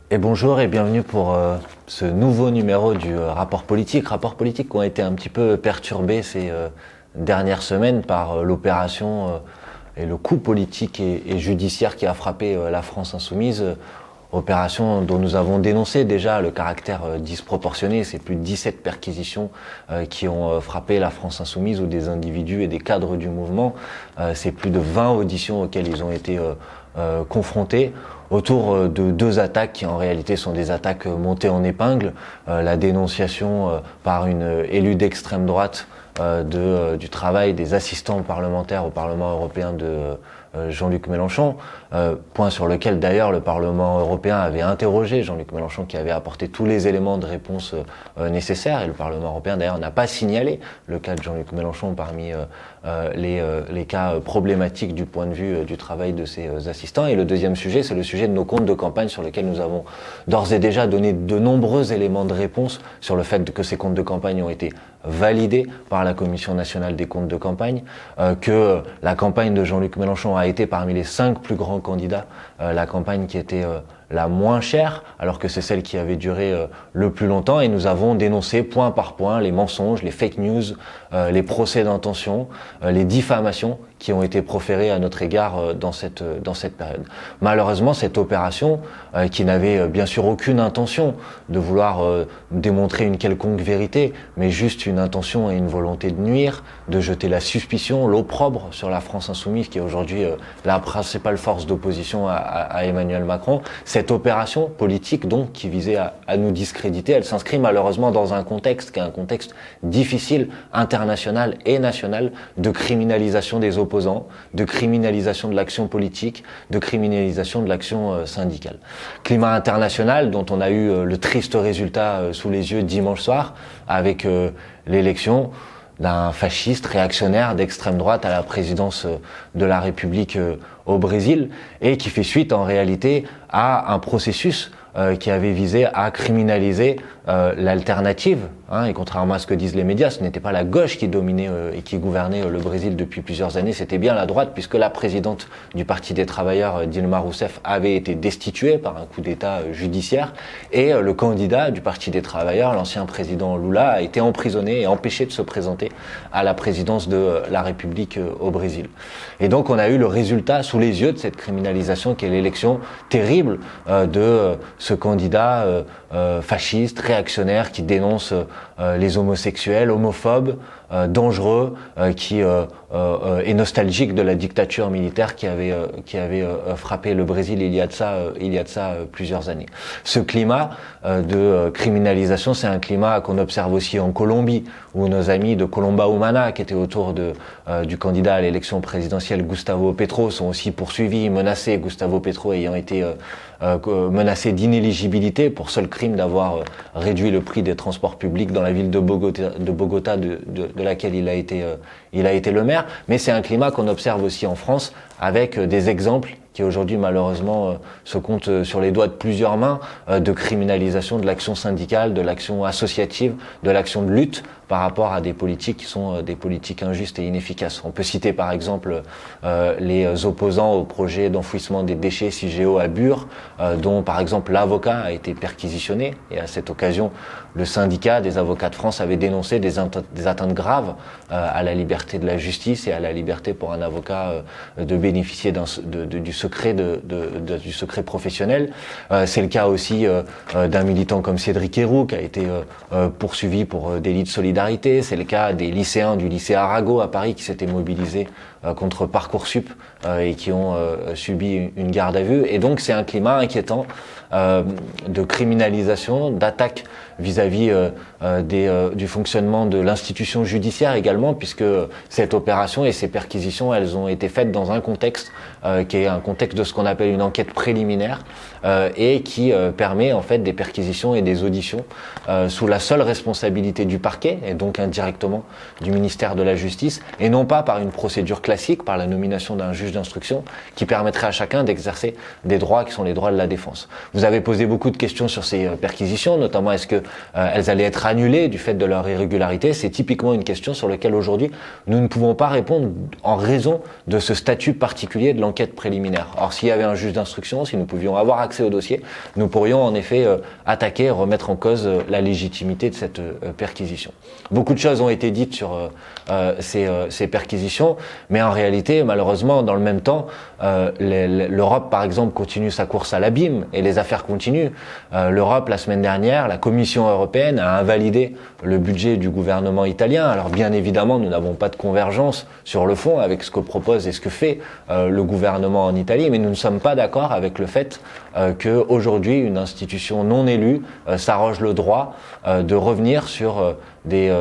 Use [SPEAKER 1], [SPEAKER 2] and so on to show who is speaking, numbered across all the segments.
[SPEAKER 1] Et bonjour et bienvenue pour ce nouveau numéro du rapport politique. Rapports politiques qui ont été un petit peu perturbés ces dernières semaines par l'opération et le coup politique et judiciaire qui a frappé la France insoumise. Opération dont nous avons dénoncé déjà le caractère disproportionné. C'est plus de 17 perquisitions qui ont frappé la France insoumise ou des individus et des cadres du mouvement. C'est plus de 20 auditions auxquelles ils ont été confrontés autour de deux attaques qui en réalité sont des attaques montées en épingle. La dénonciation par une élue d'extrême droite du travail des assistants parlementaires au Parlement européen de Jean-Luc Mélenchon, point sur lequel d'ailleurs le Parlement européen avait interrogé Jean-Luc Mélenchon qui avait apporté tous les éléments de réponse nécessaires, et le Parlement européen d'ailleurs n'a pas signalé le cas de Jean-Luc Mélenchon parmi les cas problématiques du point de vue du travail de ses assistants. Et le deuxième sujet, c'est le sujet de nos comptes de campagne sur lequel nous avons d'ores et déjà donné de nombreux éléments de réponse sur le fait que ces comptes de campagne ont été validés par la Commission nationale des comptes de campagne, que la campagne de Jean-Luc Mélenchon a été parmi les 5 plus grands candidats, la campagne qui était la moins chère, alors que c'est celle qui avait duré le plus longtemps, et nous avons dénoncé point par point les mensonges, les fake news, les procès d'intention, les diffamations qui ont été proférées à notre égard dans cette période. Malheureusement, cette opération, qui n'avait bien sûr aucune intention de vouloir démontrer une quelconque vérité, mais juste une intention et une volonté de nuire, de jeter la suspicion, l'opprobre sur la France insoumise, qui est aujourd'hui la principale force d'opposition à Emmanuel Macron. Cette opération politique, donc, qui visait à nous discréditer, elle s'inscrit malheureusement dans un contexte qui est un contexte difficile, international et national, de criminalisation des opposants, de criminalisation de l'action politique, de criminalisation de l'action syndicale. Climat international dont on a eu le triste résultat sous les yeux dimanche soir, avec l'élection d'un fasciste réactionnaire d'extrême droite à la présidence de la République au Brésil, et qui fait suite en réalité à un processus qui avait visé à criminaliser l'alternative, et contrairement à ce que disent les médias, ce n'était pas la gauche qui dominait et qui gouvernait le Brésil depuis plusieurs années, c'était bien la droite, puisque la présidente du Parti des Travailleurs, Dilma Rousseff, avait été destituée par un coup d'État judiciaire, et le candidat du Parti des Travailleurs, l'ancien président Lula, a été emprisonné et empêché de se présenter à la présidence de la République au Brésil. Et donc on a eu le résultat sous les yeux de cette criminalisation, qui est l'élection terrible de ce candidat fasciste, réactionnaire, qui dénonce les homosexuels, homophobes, dangereux, qui est nostalgique de la dictature militaire qui avait frappé le Brésil il y a de ça plusieurs années. Ce climat de criminalisation, c'est un climat qu'on observe aussi en Colombie, où nos amis de Colomba Humana, qui étaient autour du candidat à l'élection présidentielle Gustavo Petro, sont aussi poursuivis, menacés, Gustavo Petro ayant été menacé d'inéligibilité pour seul crime d'avoir réduit le prix des transports publics dans la ville de Bogota, de laquelle il a été le maire. Mais c'est un climat qu'on observe aussi en France, avec des exemples qui aujourd'hui malheureusement se comptent sur les doigts de plusieurs mains, de criminalisation de l'action syndicale, de l'action associative, de l'action de lutte par rapport à des politiques qui sont des politiques injustes et inefficaces. On peut citer par exemple les opposants au projet d'enfouissement des déchets Cigéo à Bure, dont par exemple l'avocat a été perquisitionné, et à cette occasion le syndicat des avocats de France avait dénoncé des atteintes graves à la liberté de la justice et à la liberté pour un avocat de bénéficier du secret professionnel. C'est le cas aussi d'un militant comme Cédric Herrou, qui a été poursuivi pour délit de solidarité. C'est le cas des lycéens du lycée Arago à Paris qui s'étaient mobilisés contre Parcoursup et qui ont subi une garde à vue. Et donc c'est un climat inquiétant de criminalisation, d'attaque vis-à-vis du fonctionnement de l'institution judiciaire également, puisque cette opération et ces perquisitions, elles ont été faites dans un contexte qui est un contexte de ce qu'on appelle une enquête préliminaire, et qui permet en fait des perquisitions et des auditions sous la seule responsabilité du parquet, et donc indirectement du ministère de la Justice, et non pas par une procédure classique, par la nomination d'un juge d'instruction, qui permettrait à chacun d'exercer des droits qui sont les droits de la défense. Vous avez posé beaucoup de questions sur ces perquisitions, notamment est-ce que elles allaient être annulées du fait de leur irrégularité. C'est typiquement une question sur laquelle aujourd'hui nous ne pouvons pas répondre en raison de ce statut particulier de l'enquête préliminaire. Or, s'il y avait un juge d'instruction, si nous pouvions avoir accès au dossier, nous pourrions en effet attaquer et remettre en cause la légitimité de cette perquisition. Beaucoup de choses ont été dites sur ces perquisitions, mais en réalité, malheureusement, dans le même temps, l'Europe, par exemple, continue sa course à l'abîme et les affaires continuent. L'Europe, la semaine dernière, la Commission européenne a invalidé le budget du gouvernement italien. Alors bien évidemment, nous n'avons pas de convergence sur le fond avec ce que propose et ce que fait le gouvernement en Italie, mais nous ne sommes pas d'accord avec le fait qu'aujourd'hui, une institution non élue s'arroge le droit de revenir sur des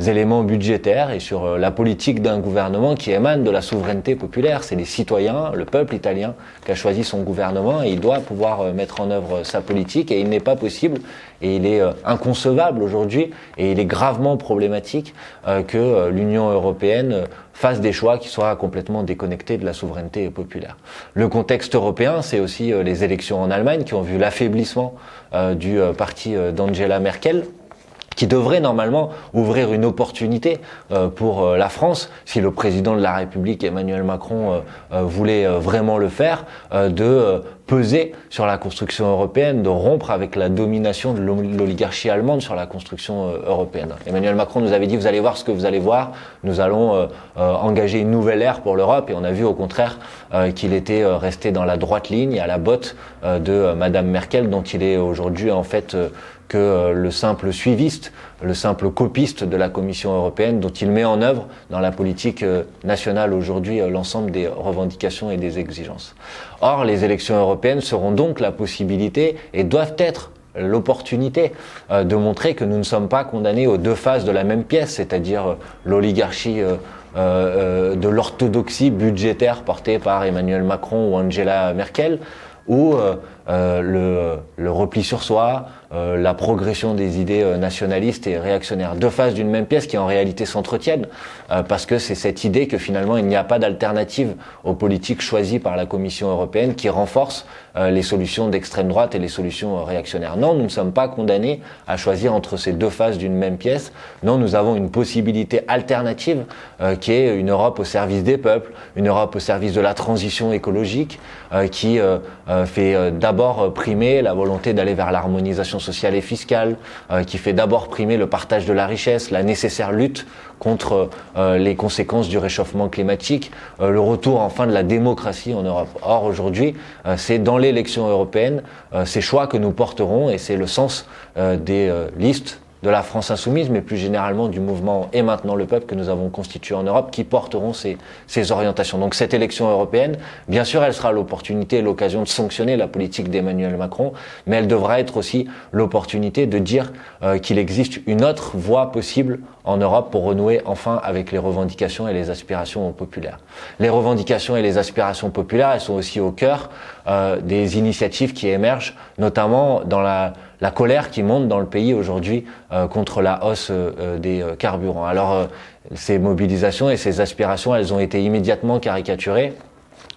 [SPEAKER 1] éléments budgétaires et sur la politique d'un gouvernement qui émane de la souveraineté populaire. C'est les citoyens, le peuple italien qui a choisi son gouvernement et il doit pouvoir mettre en œuvre sa politique et il n'est pas possible et il est inconcevable aujourd'hui et il est gravement problématique que l'Union européenne fasse des choix qui soient complètement déconnectés de la souveraineté populaire. Le contexte européen, c'est aussi les élections en Allemagne qui ont vu l'affaiblissement du parti d'Angela Merkel, qui devrait normalement ouvrir une opportunité pour la France, si le président de la République Emmanuel Macron voulait vraiment le faire, de peser sur la construction européenne, de rompre avec la domination de l'oligarchie allemande sur la construction européenne. Emmanuel Macron nous avait dit, vous allez voir ce que vous allez voir, nous allons engager une nouvelle ère pour l'Europe, et on a vu au contraire qu'il était resté dans la droite ligne, à la botte de Madame Merkel, dont il est aujourd'hui en fait que le simple suiviste, le simple copiste de la Commission européenne, dont il met en œuvre dans la politique nationale aujourd'hui l'ensemble des revendications et des exigences. Or, les élections européennes seront donc la possibilité et doivent être l'opportunité de montrer que nous ne sommes pas condamnés aux deux faces de la même pièce, c'est-à-dire l'oligarchie de l'orthodoxie budgétaire portée par Emmanuel Macron ou Angela Merkel, ou le repli sur soi, la progression des idées nationalistes et réactionnaires. Deux faces d'une même pièce qui en réalité s'entretiennent, parce que c'est cette idée que finalement il n'y a pas d'alternative aux politiques choisies par la Commission européenne qui renforce les solutions d'extrême droite et les solutions réactionnaires. Non, nous ne sommes pas condamnés à choisir entre ces deux faces d'une même pièce. Non, nous avons une possibilité alternative qui est une Europe au service des peuples, une Europe au service de la transition écologique, qui fait d'abord primer la volonté d'aller vers l'harmonisation sociale et fiscale, qui fait d'abord primer le partage de la richesse, la nécessaire lutte contre les conséquences du réchauffement climatique, le retour enfin de la démocratie en Europe. Or aujourd'hui, c'est dans l'élection européenne ces choix que nous porterons et c'est le sens des listes de la France insoumise, mais plus généralement du mouvement Et maintenant le peuple que nous avons constitué en Europe, qui porteront ces orientations. Donc cette élection européenne, bien sûr, elle sera l'opportunité et l'occasion de sanctionner la politique d'Emmanuel Macron, mais elle devra être aussi l'opportunité de dire qu'il existe une autre voie possible en Europe pour renouer enfin avec les revendications et les aspirations populaires. Les revendications et les aspirations populaires, elles sont aussi au cœur des initiatives qui émergent, notamment dans la colère qui monte dans le pays aujourd'hui contre la hausse des carburants. Alors ces mobilisations et ces aspirations, elles ont été immédiatement caricaturées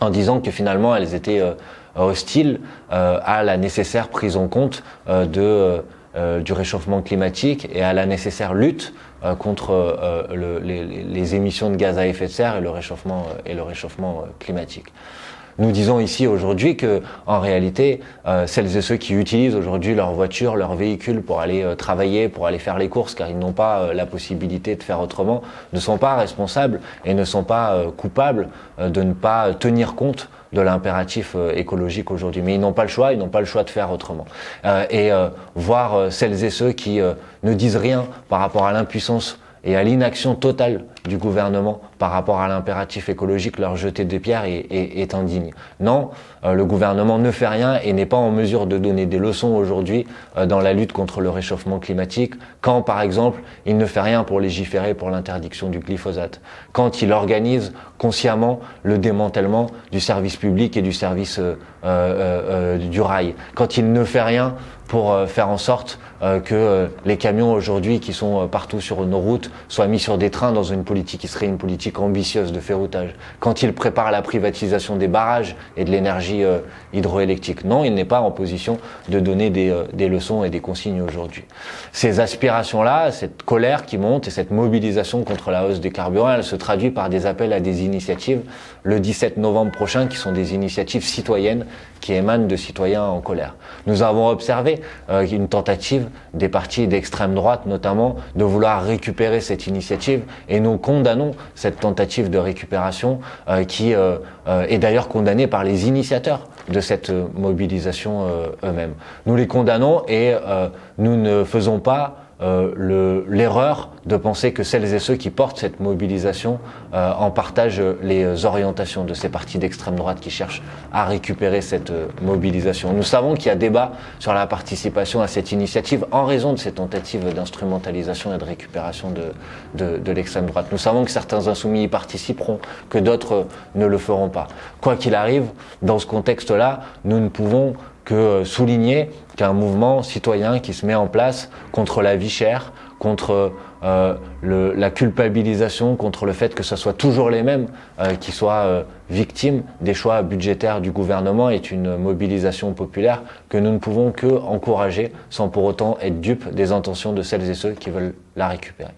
[SPEAKER 1] en disant que finalement elles étaient hostiles à la nécessaire prise en compte du réchauffement climatique et à la nécessaire lutte contre les émissions de gaz à effet de serre et le réchauffement climatique. Nous disons ici aujourd'hui que, en réalité, celles et ceux qui utilisent aujourd'hui leur voiture, leur véhicule pour aller travailler, pour aller faire les courses, car ils n'ont pas la possibilité de faire autrement, ne sont pas responsables et ne sont pas coupables de ne pas tenir compte de l'impératif écologique aujourd'hui. Mais ils n'ont pas le choix, de faire autrement. Voir celles et ceux qui ne disent rien par rapport à l'impuissance et à l'inaction totale du gouvernement par rapport à l'impératif écologique, leur jeter des pierres est indigne. Non, le gouvernement ne fait rien et n'est pas en mesure de donner des leçons aujourd'hui dans la lutte contre le réchauffement climatique, quand par exemple il ne fait rien pour légiférer pour l'interdiction du glyphosate, quand il organise consciemment le démantèlement du service public et du service du rail, quand il ne fait rien pour faire en sorte que les camions aujourd'hui qui sont partout sur nos routes soient mis sur des trains dans une politique qui serait une politique ambitieuse de ferroutage. Quand il prépare la privatisation des barrages et de l'énergie hydroélectrique, non, il n'est pas en position de donner des leçons et des consignes aujourd'hui. Ces aspirations-là, cette colère qui monte et cette mobilisation contre la hausse des carburants, elle se traduit par des appels à des initiatives le 17 novembre prochain qui sont des initiatives citoyennes qui émanent de citoyens en colère. Nous avons observé une tentative des partis d'extrême droite notamment de vouloir récupérer cette initiative et nous condamnons cette tentative de récupération qui est d'ailleurs condamnée par les initiateurs de cette mobilisation eux-mêmes. Nous les condamnons et nous ne faisons pas l'erreur de penser que celles et ceux qui portent cette mobilisation en partagent les orientations de ces partis d'extrême droite qui cherchent à récupérer cette mobilisation. Nous savons qu'il y a débat sur la participation à cette initiative en raison de ces tentatives d'instrumentalisation et de récupération de l'extrême droite. Nous savons que certains insoumis y participeront, que d'autres ne le feront pas. Quoi qu'il arrive, dans ce contexte-là, nous ne pouvons que souligner qu'un mouvement citoyen qui se met en place contre la vie chère, contre la culpabilisation, contre le fait que ce soit toujours les mêmes qui soient victimes des choix budgétaires du gouvernement est une mobilisation populaire que nous ne pouvons que encourager sans pour autant être dupes des intentions de celles et ceux qui veulent la récupérer.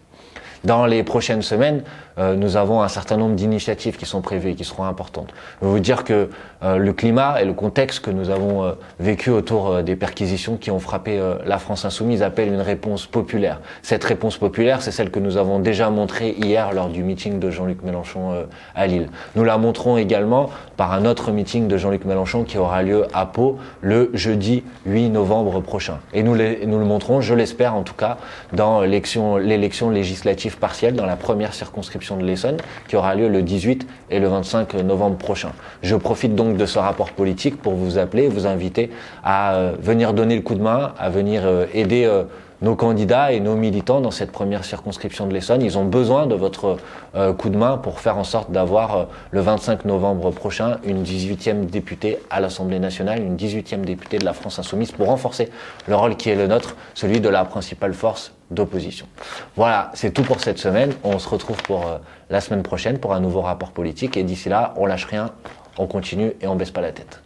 [SPEAKER 1] Dans les prochaines semaines, nous avons un certain nombre d'initiatives qui sont prévues et qui seront importantes. Je veux vous dire que le climat et le contexte que nous avons vécu autour des perquisitions qui ont frappé la France insoumise appellent une réponse populaire. Cette réponse populaire, c'est celle que nous avons déjà montrée hier lors du meeting de Jean-Luc Mélenchon à Lille. Nous la montrons également par un autre meeting de Jean-Luc Mélenchon qui aura lieu à Pau le jeudi 8 novembre prochain. Et nous le montrons, je l'espère en tout cas, dans l'élection législative partielle, dans la première circonscription de l'Essonne, qui aura lieu le 18 et le 25 novembre prochain. Je profite donc de ce rapport politique pour vous appeler, vous inviter à venir donner le coup de main, à venir aider nos candidats et nos militants dans cette première circonscription de l'Essonne. Ils ont besoin de votre coup de main pour faire en sorte d'avoir le 25 novembre prochain une 18e députée à l'Assemblée nationale, une 18e députée de la France insoumise pour renforcer le rôle qui est le nôtre, celui de la principale force d'opposition. Voilà, c'est tout pour cette semaine. On se retrouve pour la semaine prochaine pour un nouveau rapport politique et d'ici là, on lâche rien, on continue et on baisse pas la tête.